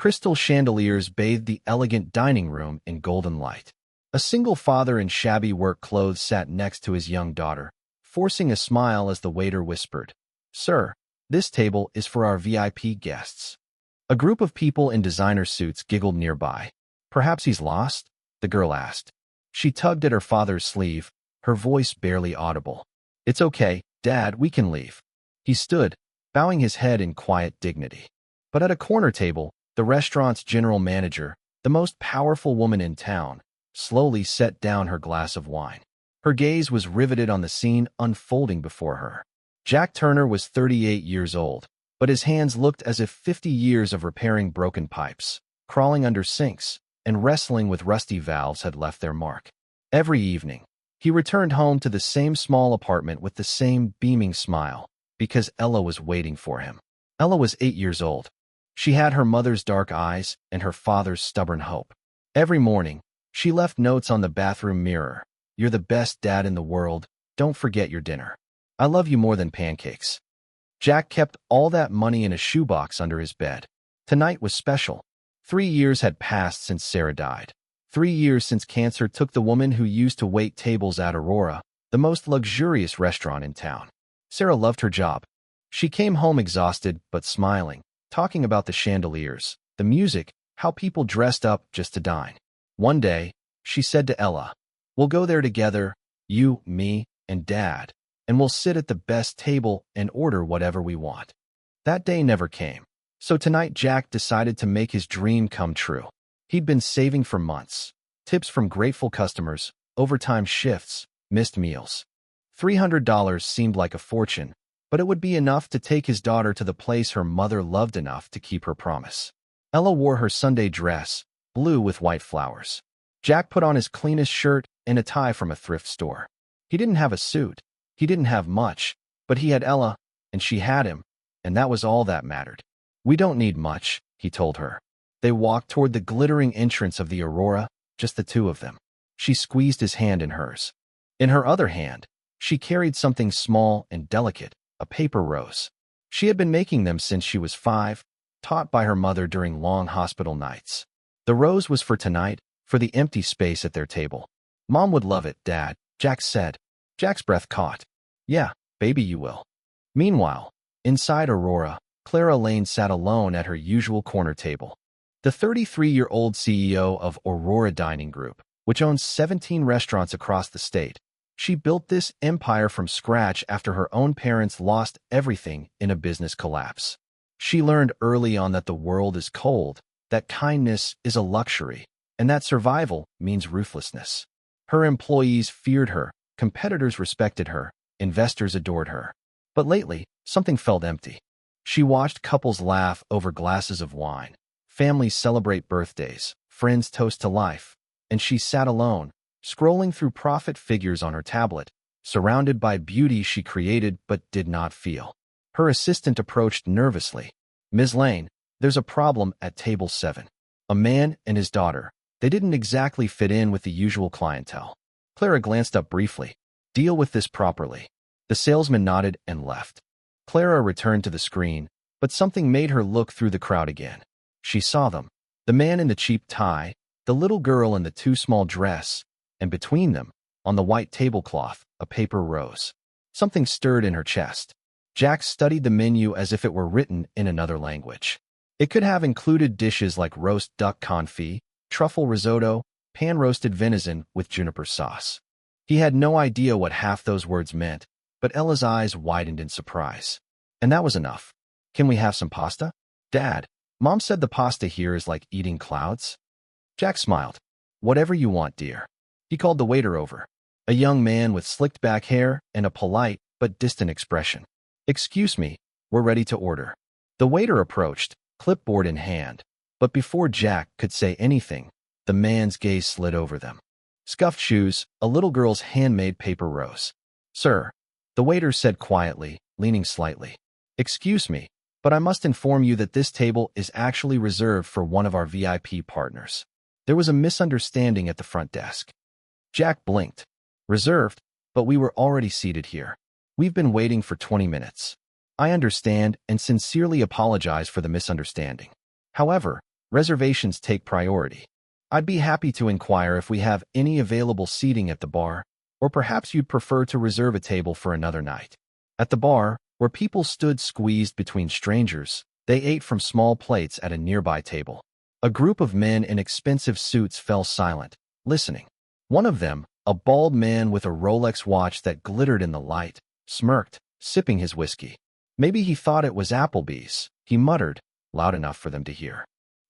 Crystal chandeliers bathed the elegant dining room in golden light. A single father in shabby work clothes sat next to his young daughter, forcing a smile as the waiter whispered, "Sir, this table is for our VIP guests." A group of people in designer suits giggled nearby. "Perhaps he's lost?" the girl asked. She tugged at her father's sleeve, her voice barely audible. "It's okay, Dad, we can leave." He stood, bowing his head in quiet dignity. But at a corner table, the restaurant's general manager, the most powerful woman in town, slowly set down her glass of wine. Her gaze was riveted on the scene unfolding before her. Jack Turner was 38 years old, but his hands looked as if 50 years of repairing broken pipes, crawling under sinks, and wrestling with rusty valves had left their mark. Every evening, he returned home to the same small apartment with the same beaming smile, because Ella was waiting for him. Ella was 8 years old. She had her mother's dark eyes and her father's stubborn hope. Every morning, she left notes on the bathroom mirror. "You're the best dad in the world. Don't forget your dinner. I love you more than pancakes." Jack kept all that money in a shoebox under his bed. Tonight was special. 3 years had passed since Sarah died. 3 years since cancer took the woman who used to wait tables at Aurora, the most luxurious restaurant in town. Sarah loved her job. She came home exhausted but smiling, talking about the chandeliers, the music, how people dressed up just to dine. One day, she said to Ella, "We'll go there together, you, me, and Dad, and we'll sit at the best table and order whatever we want." That day never came. So tonight Jack decided to make his dream come true. He'd been saving for months. Tips from grateful customers, overtime shifts, missed meals. $300 seemed like a fortune, but it would be enough to take his daughter to the place her mother loved enough to keep her promise. Ella wore her Sunday dress, blue with white flowers. Jack put on his cleanest shirt and a tie from a thrift store. He didn't have a suit. He didn't have much, but he had Ella, and she had him, and that was all that mattered. "We don't need much," he told her. They walked toward the glittering entrance of the Aurora, just the two of them. She squeezed his hand in hers. In her other hand, she carried something small and delicate, a paper rose. She had been making them since she was 5, taught by her mother during long hospital nights. The rose was for tonight, for the empty space at their table. "Mom would love it, Dad," Jack said. Jack's breath caught. "Yeah, baby, you will." Meanwhile, inside Aurora, Clara Lane sat alone at her usual corner table. The 33-year-old CEO of Aurora Dining Group, which owns 17 restaurants across the state. She built this empire from scratch after her own parents lost everything in a business collapse. She learned early on that the world is cold, that kindness is a luxury, and that survival means ruthlessness. Her employees feared her, competitors respected her, investors adored her. But lately, something felt empty. She watched couples laugh over glasses of wine, families celebrate birthdays, friends toast to life, and she sat alone, scrolling through profit figures on her tablet, surrounded by beauty she created but did not feel. Her assistant approached nervously. "Ms. Lane, there's a problem at table 7. A man and his daughter. They didn't exactly fit in with the usual clientele." Clara glanced up briefly. "Deal with this properly." The salesman nodded and left. Clara returned to the screen, but something made her look through the crowd again. She saw them. The man in the cheap tie, the little girl in the too small dress, and between them, on the white tablecloth, a paper rose. Something stirred in her chest. Jack studied the menu as if it were written in another language. It could have included dishes like roast duck confit, truffle risotto, pan-roasted venison with juniper sauce. He had no idea what half those words meant, but Ella's eyes widened in surprise. "And that was enough. Can we have some pasta?" "Dad, Mom said the pasta here is like eating clouds." Jack smiled. "Whatever you want, dear." He called the waiter over, a young man with slicked back hair and a polite but distant expression. "Excuse me, we're ready to order." The waiter approached, clipboard in hand, but before Jack could say anything, the man's gaze slid over them. Scuffed shoes, a little girl's handmade paper rose. "Sir," the waiter said quietly, leaning slightly. "Excuse me, but I must inform you that this table is actually reserved for one of our VIP partners." There was a misunderstanding at the front desk. Jack blinked. "Reserved? But we were already seated here. We've been waiting for 20 minutes. I understand and sincerely apologize for the misunderstanding. However, Reservations take priority. I'd be happy to inquire if we have any available seating at the bar, or perhaps you'd prefer to reserve a table for another night. At the bar, where people stood squeezed between strangers, they ate from small plates at a nearby table. A group of men in expensive suits fell silent, listening. One of them, a bald man with a Rolex watch that glittered in the light, smirked, sipping his whiskey. Maybe he thought it was Applebee's, he muttered, loud enough for them to hear.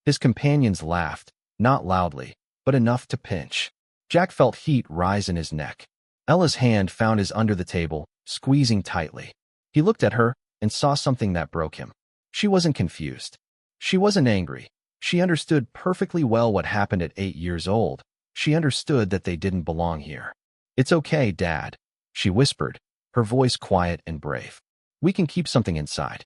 His companions laughed, not loudly, but enough to pinch. Jack felt heat rise in his neck. Ella's hand found his under the table, squeezing tightly. He looked at her and saw something that broke him. She wasn't confused. She wasn't angry. She understood perfectly well what happened at 8 years old. She understood that they didn't belong here. "It's okay, Dad," she whispered, her voice quiet and brave. "We can keep something inside."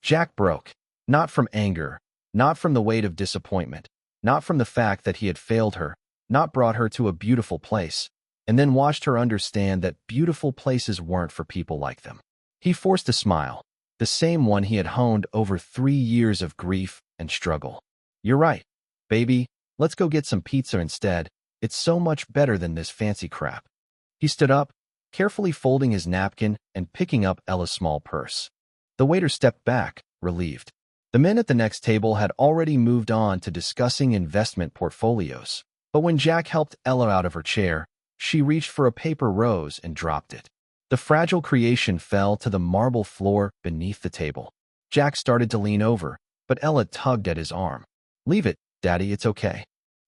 Jack broke, not from anger, not from the weight of disappointment, not from the fact that he had failed her, not brought her to a beautiful place, and then watched her understand that beautiful places weren't for people like them. He forced a smile, the same one he had honed over 3 years of grief and struggle. "You're right, baby, let's go get some pizza instead. It's so much better than this fancy crap." He stood up, carefully folding his napkin and picking up Ella's small purse. The waiter stepped back, relieved. The men at the next table had already moved on to discussing investment portfolios, but when Jack helped Ella out of her chair, she reached for a paper rose and dropped it. The fragile creation fell to the marble floor beneath the table. Jack started to lean over, but Ella tugged at his arm. "Leave it, Daddy, it's okay."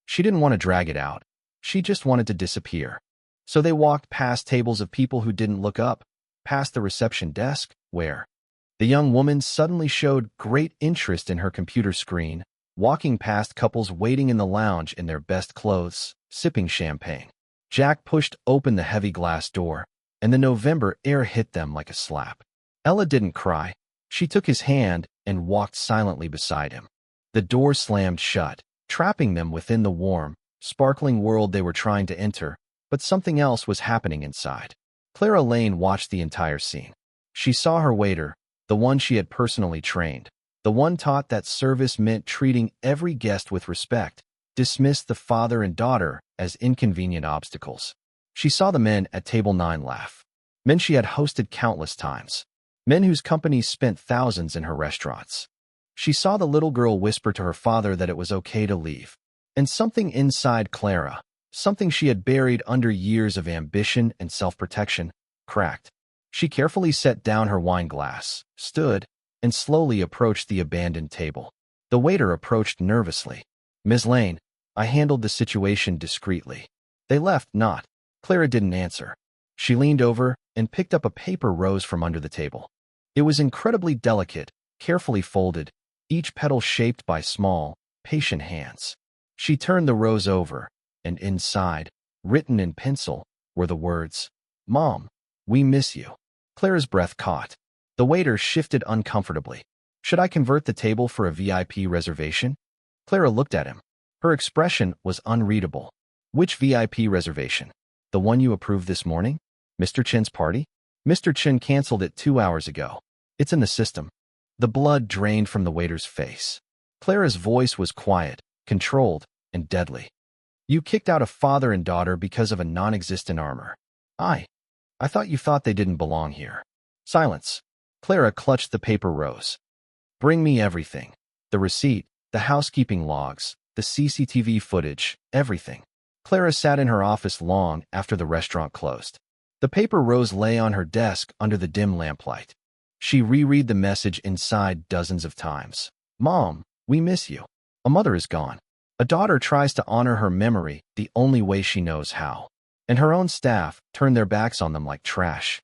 She didn't want to drag it out. She just wanted to disappear. So they walked past tables of people who didn't look up, past the reception desk, where the young woman suddenly showed great interest in her computer screen, walking past couples waiting in the lounge in their best clothes, sipping champagne. Jack pushed open the heavy glass door, and the November air hit them like a slap. Ella didn't cry. She took his hand and walked silently beside him. The door slammed shut, trapping them within the warm, sparkling world they were trying to enter, but something else was happening inside. Clara Lane watched the entire scene. She saw her waiter, the one she had personally trained, the one taught that service meant treating every guest with respect, dismiss the father and daughter as inconvenient obstacles. She saw the men at table 9 laugh, men she had hosted countless times, men whose companies spent thousands in her restaurants. She saw the little girl whisper to her father that it was okay to leave, and something inside Clara, something she had buried under years of ambition and self-protection, cracked. She carefully set down her wine glass, stood, and slowly approached the abandoned table. The waiter approached nervously. "Ms. Lane, I handled the situation discreetly." They left, not. Clara didn't answer. She leaned over and picked up a paper rose from under the table. It was incredibly delicate, carefully folded, each petal shaped by small, patient hands. She turned the rose over, and inside, written in pencil, were the words, "Mom, we miss you." Clara's breath caught. The waiter shifted uncomfortably. "Should I convert the table for a VIP reservation?" Clara looked at him. Her expression was unreadable. "Which VIP reservation? The one you approved this morning? Mr. Chen's party?" "Mr. Chen canceled it 2 hours ago. It's in the system." The blood drained from the waiter's face. Clara's voice was quiet, controlled, and deadly. "You kicked out a father and daughter because of a non-existent armor. I thought you thought they didn't belong here." Silence. Clara clutched the paper rose. "Bring me everything. The receipt, the housekeeping logs, the CCTV footage, everything." Clara sat in her office long after the restaurant closed. The paper rose lay on her desk under the dim lamplight. She reread the message inside dozens of times. "Mom, we miss you. A mother is gone. A daughter tries to honor her memory the only way she knows how. And her own staff turned their backs on them like trash."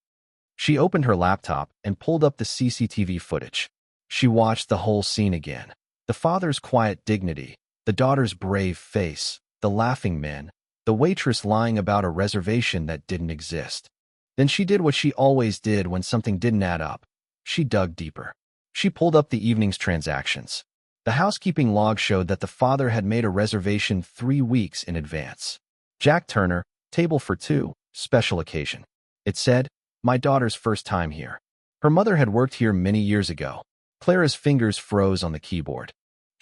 She opened her laptop and pulled up the CCTV footage. She watched the whole scene again. The father's quiet dignity, the daughter's brave face, the laughing men, the waitress lying about a reservation that didn't exist. Then she did what she always did when something didn't add up. She dug deeper. She pulled up the evening's transactions. The housekeeping log showed that the father had made a reservation 3 weeks in advance. "Jack Turner, table for 2, special occasion." It said, "My daughter's first time here." Her mother had worked here many years ago. Clara's fingers froze on the keyboard.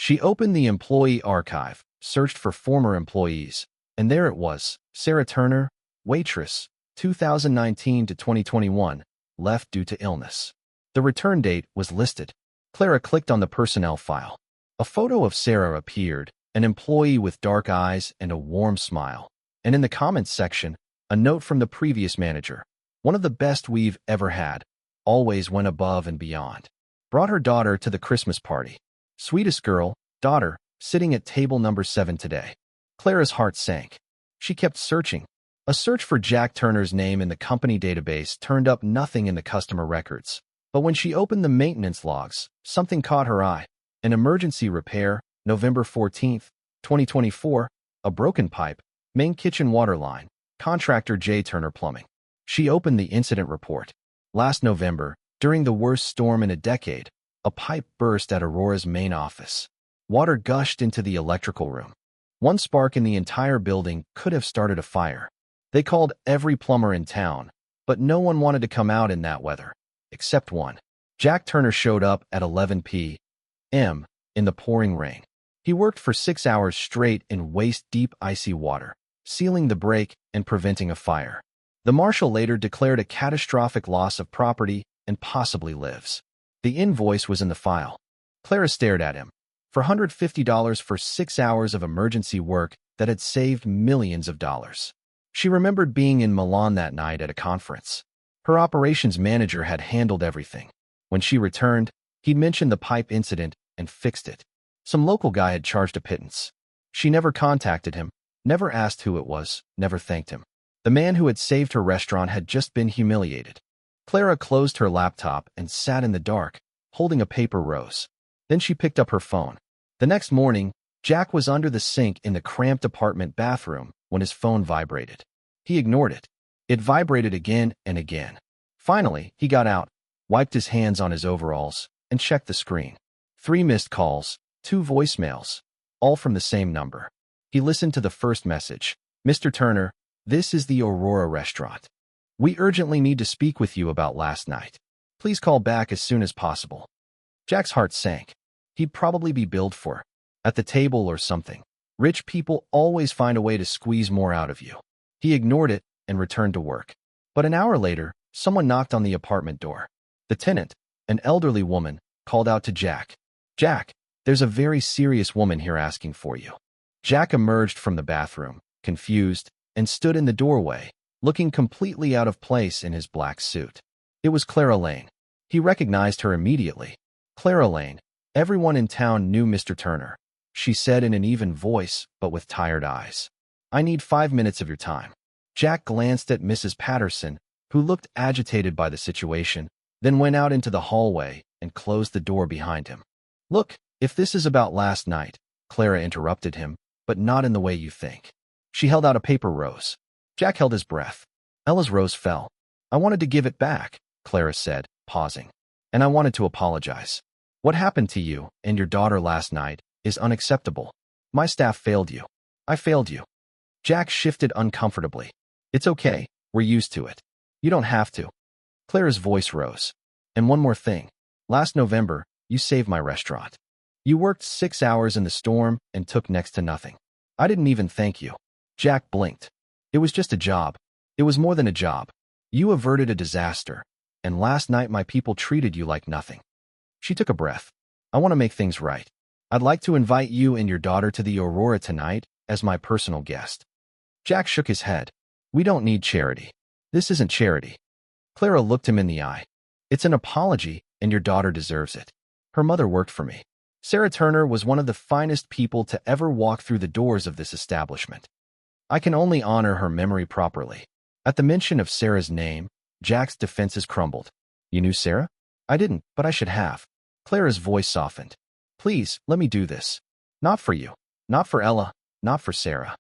She opened the employee archive, searched for former employees, and there it was, Sarah Turner, waitress, 2019 to 2021, left due to illness. The return date was listed. Clara clicked on the personnel file. A photo of Sarah appeared, an employee with dark eyes and a warm smile. And in the comments section, a note from the previous manager. One of the best we've ever had. Always went above and beyond. Brought her daughter to the Christmas party. Sweetest girl, daughter, sitting at table number 7 today. Clara's heart sank. She kept searching. A search for Jack Turner's name in the company database turned up nothing in the customer records. But when she opened the maintenance logs, something caught her eye. An emergency repair, November 14, 2024, a broken pipe, main kitchen water line, contractor J. Turner Plumbing. She opened the incident report. Last November, during the worst storm in a decade, a pipe burst at Aurora's main office. Water gushed into the electrical room. One spark in the entire building could have started a fire. They called every plumber in town, but no one wanted to come out in that weather, except one. Jack Turner showed up at 11 p.m. in the pouring rain. He worked for 6 hours straight in waist-deep icy water, sealing the break and preventing a fire. The marshal later declared a catastrophic loss of property and possibly lives. The invoice was in the file. Clara stared at him. For $150 for 6 hours of emergency work that had saved millions of dollars. She remembered being in Milan that night at a conference. Her operations manager had handled everything. When she returned, he'd mentioned the pipe incident and fixed it. Some local guy had charged a pittance. She never contacted him, never asked who it was, never thanked him. The man who had saved her restaurant had just been humiliated. Clara closed her laptop and sat in the dark, holding a paper rose. Then she picked up her phone. The next morning, Jack was under the sink in the cramped apartment bathroom when his phone vibrated. He ignored it. It vibrated again and again. Finally, he got out, wiped his hands on his overalls, and checked the screen. 3 missed calls, 2 voicemails, all from the same number. He listened to the first message. Mr. Turner, this is the Aurora restaurant. We urgently need to speak with you about last night. Please call back as soon as possible. Jack's heart sank. He'd probably be billed for at the table or something. Rich people always find a way to squeeze more out of you. He ignored it and returned to work. But an hour later, someone knocked on the apartment door. The tenant, an elderly woman, called out to Jack. Jack, there's a very serious woman here asking for you. Jack emerged from the bathroom, confused, and stood in the doorway, looking completely out of place in his black suit. It was Clara Lane. He recognized her immediately. Clara Lane. Everyone in town knew Mr. Turner. She said in an even voice, but with tired eyes. I need 5 minutes of your time. Jack glanced at Mrs. Patterson, who looked agitated by the situation, then went out into the hallway and closed the door behind him. Look, if this is about last night, Clara interrupted him, but not in the way you think. She held out a paper rose. Jack held his breath. Ella's rose fell. I wanted to give it back, Clara said, pausing. And I wanted to apologize. What happened to you and your daughter last night is unacceptable. My staff failed you. I failed you. Jack shifted uncomfortably. It's okay. We're used to it. You don't have to. Clara's voice rose. And one more thing. Last November, you saved my restaurant. You worked 6 hours in the storm and took next to nothing. I didn't even thank you. Jack blinked. It was just a job. It was more than a job. You averted a disaster. And last night my people treated you like nothing. She took a breath. I want to make things right. I'd like to invite you and your daughter to the Aurora tonight as my personal guest. Jack shook his head. We don't need charity. This isn't charity. Clara looked him in the eye. It's an apology, and your daughter deserves it. Her mother worked for me. Sarah Turner was one of the finest people to ever walk through the doors of this establishment. I can only honor her memory properly. At the mention of Sarah's name, Jack's defenses crumbled. You knew Sarah? I didn't, but I should have. Clara's voice softened. Please, let me do this. Not for you. Not for Ella. Not for Sarah.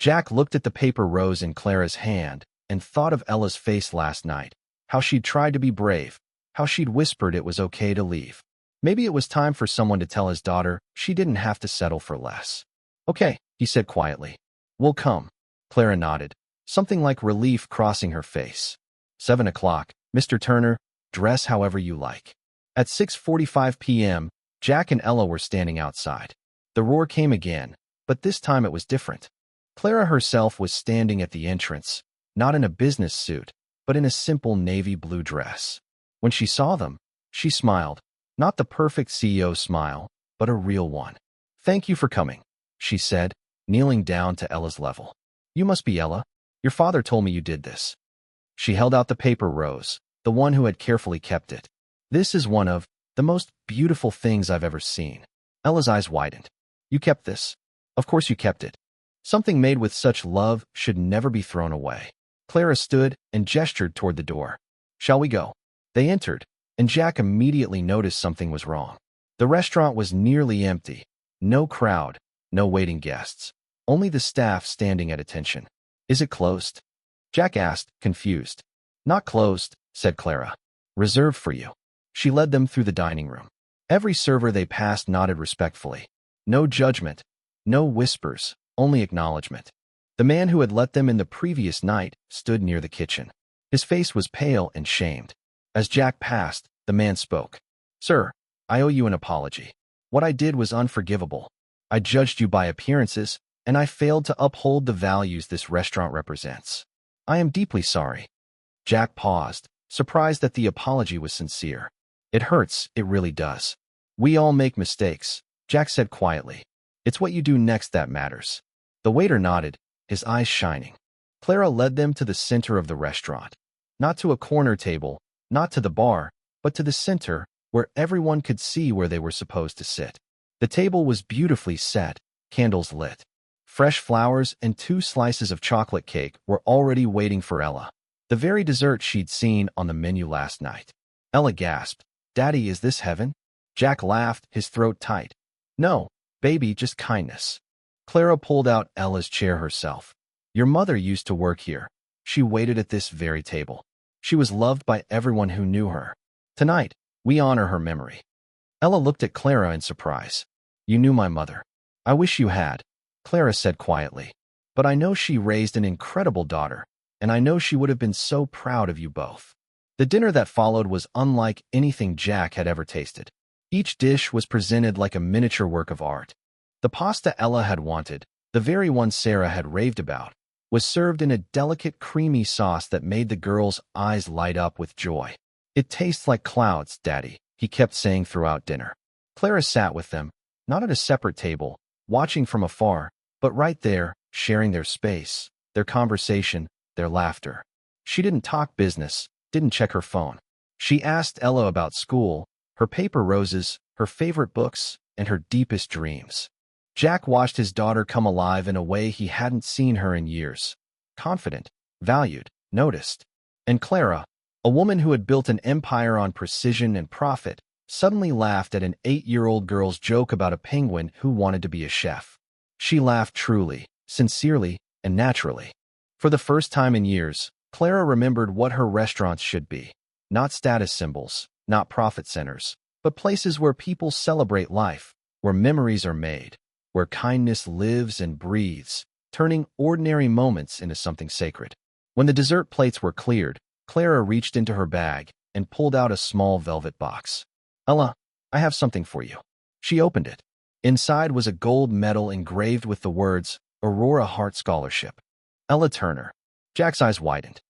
Jack looked at the paper rose in Clara's hand and thought of Ella's face last night, how she'd tried to be brave, how she'd whispered it was okay to leave. Maybe it was time for someone to tell his daughter she didn't have to settle for less. Okay, he said quietly. We'll come. Clara nodded, something like relief crossing her face. 7 o'clock, Mr. Turner, dress however you like. At 6:45 p.m., Jack and Ella were standing outside. The roar came again, but this time it was different. Clara herself was standing at the entrance, not in a business suit, but in a simple navy blue dress. When she saw them, she smiled, not the perfect CEO smile, but a real one. "Thank you for coming," she said, kneeling down to Ella's level. "You must be Ella. Your father told me you did this." She held out the paper rose, the one who had carefully kept it. "This is one of the most beautiful things I've ever seen." Ella's eyes widened. "You kept this?" "Of course you kept it. Something made with such love should never be thrown away." Clara stood and gestured toward the door. "Shall we go?" They entered, and Jack immediately noticed something was wrong. The restaurant was nearly empty. No crowd, no waiting guests. Only the staff standing at attention. "Is it closed?" Jack asked, confused. "Not closed," said Clara. "Reserved for you." She led them through the dining room. Every server they passed nodded respectfully. No judgment, no whispers, only acknowledgement. The man who had let them in the previous night stood near the kitchen. His face was pale and shamed. As Jack passed, the man spoke. "Sir, I owe you an apology. What I did was unforgivable. I judged you by appearances, and I failed to uphold the values this restaurant represents. I am deeply sorry." Jack paused, surprised that the apology was sincere. "It hurts, it really does. We all make mistakes," Jack said quietly. "It's what you do next that matters." The waiter nodded, his eyes shining. Clara led them to the center of the restaurant. Not to a corner table, not to the bar, but to the center, where everyone could see where they were supposed to sit. The table was beautifully set, candles lit. Fresh flowers and 2 slices of chocolate cake were already waiting for Ella, the very dessert she'd seen on the menu last night. Ella gasped, "Daddy, is this heaven?" Jack laughed, his throat tight. "No, baby, just kindness." Clara pulled out Ella's chair herself. "Your mother used to work here. She waited at this very table. She was loved by everyone who knew her. Tonight, we honor her memory." Ella looked at Clara in surprise. "You knew my mother." "I wish you had," Clara said quietly. "But I know she raised an incredible daughter, and I know she would have been so proud of you both." The dinner that followed was unlike anything Jack had ever tasted. Each dish was presented like a miniature work of art. The pasta Ella had wanted, the very one Sarah had raved about, was served in a delicate creamy sauce that made the girl's eyes light up with joy. "It tastes like clouds, Daddy," he kept saying throughout dinner. Clara sat with them, not at a separate table, watching from afar, but right there, sharing their space, their conversation, their laughter. She didn't talk business, didn't check her phone. She asked Ella about school, her paper roses, her favorite books, and her deepest dreams. Jack watched his daughter come alive in a way he hadn't seen her in years. Confident, valued, noticed. And Clara, a woman who had built an empire on precision and profit, suddenly laughed at an 8-year-old girl's joke about a penguin who wanted to be a chef. She laughed truly, sincerely, and naturally. For the first time in years, Clara remembered what her restaurants should be. Not status symbols, not profit centers, but places where people celebrate life, where memories are made, where kindness lives and breathes, turning ordinary moments into something sacred. When the dessert plates were cleared, Clara reached into her bag and pulled out a small velvet box. "Ella, I have something for you." She opened it. Inside was a gold medal engraved with the words, "Aurora Hart Scholarship." Ella Turner. Jack's eyes widened.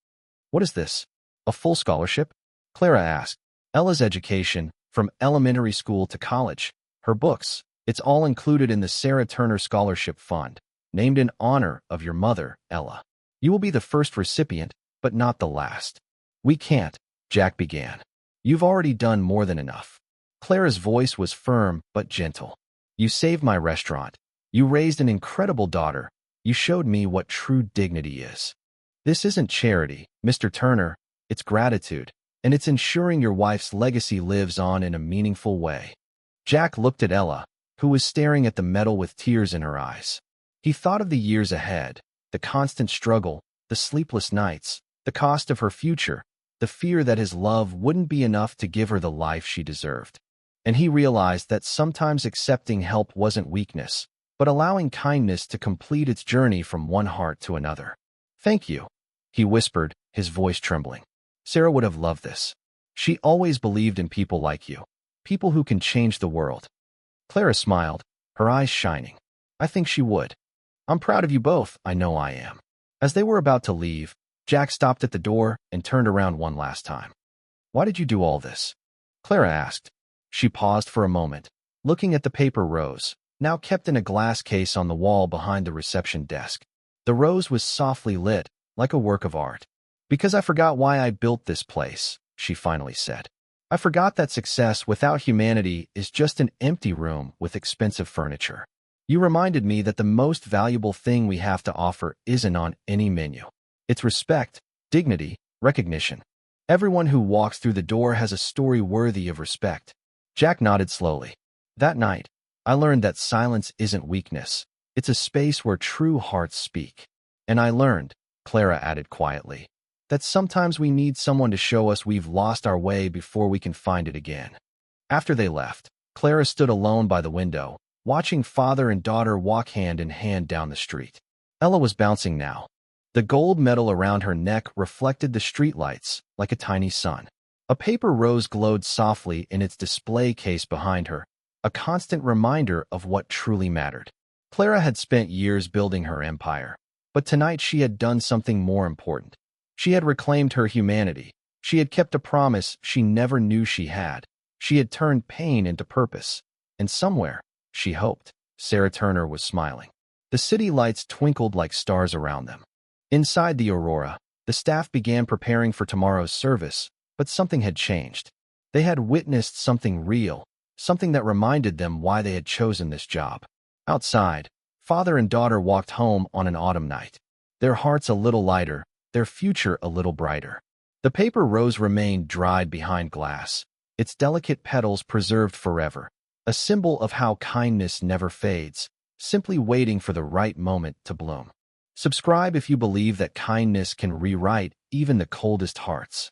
"What is this? A full scholarship?" Clara asked. "Ella's education, from elementary school to college. Her books. It's all included in the Sarah Turner Scholarship Fund, named in honor of your mother, Ella. You will be the first recipient, but not the last." "We can't," Jack began. "You've already done more than enough." Clara's voice was firm but gentle. "You saved my restaurant. You raised an incredible daughter. You showed me what true dignity is. This isn't charity, Mr. Turner. It's gratitude, and it's ensuring your wife's legacy lives on in a meaningful way." Jack looked at Ella, who was staring at the medal with tears in her eyes. He thought of the years ahead, the constant struggle, the sleepless nights, the cost of her future, the fear that his love wouldn't be enough to give her the life she deserved. And he realized that sometimes accepting help wasn't weakness, but allowing kindness to complete its journey from one heart to another. "Thank you," he whispered, his voice trembling. "Sarah would have loved this. She always believed in people like you, people who can change the world." Clara smiled, her eyes shining. I think she would. I'm proud of you both, I know I am. As they were about to leave, Jack stopped at the door and turned around one last time. Why did you do all this? Clara asked. She paused for a moment, looking at the paper rose, now kept in a glass case on the wall behind the reception desk. The rose was softly lit, like a work of art. Because I forgot why I built this place, she finally said. I forgot that success without humanity is just an empty room with expensive furniture. You reminded me that the most valuable thing we have to offer isn't on any menu. It's respect, dignity, recognition. Everyone who walks through the door has a story worthy of respect. Jack nodded slowly. That night, I learned that silence isn't weakness. It's a space where true hearts speak. And I learned, Clara added quietly, that sometimes we need someone to show us we've lost our way before we can find it again. After they left, Clara stood alone by the window, watching father and daughter walk hand in hand down the street. Ella was bouncing now. The gold medal around her neck reflected the streetlights like a tiny sun. A paper rose glowed softly in its display case behind her, a constant reminder of what truly mattered. Clara had spent years building her empire, but tonight she had done something more important. She had reclaimed her humanity. She had kept a promise she never knew she had. She had turned pain into purpose. And somewhere, she hoped, Sarah Turner was smiling. The city lights twinkled like stars around them. Inside the Aurora, the staff began preparing for tomorrow's service, but something had changed. They had witnessed something real, something that reminded them why they had chosen this job. Outside, father and daughter walked home on an autumn night, their hearts a little lighter, their future a little brighter. The paper rose remained dried behind glass, its delicate petals preserved forever, a symbol of how kindness never fades, simply waiting for the right moment to bloom. Subscribe if you believe that kindness can rewrite even the coldest hearts.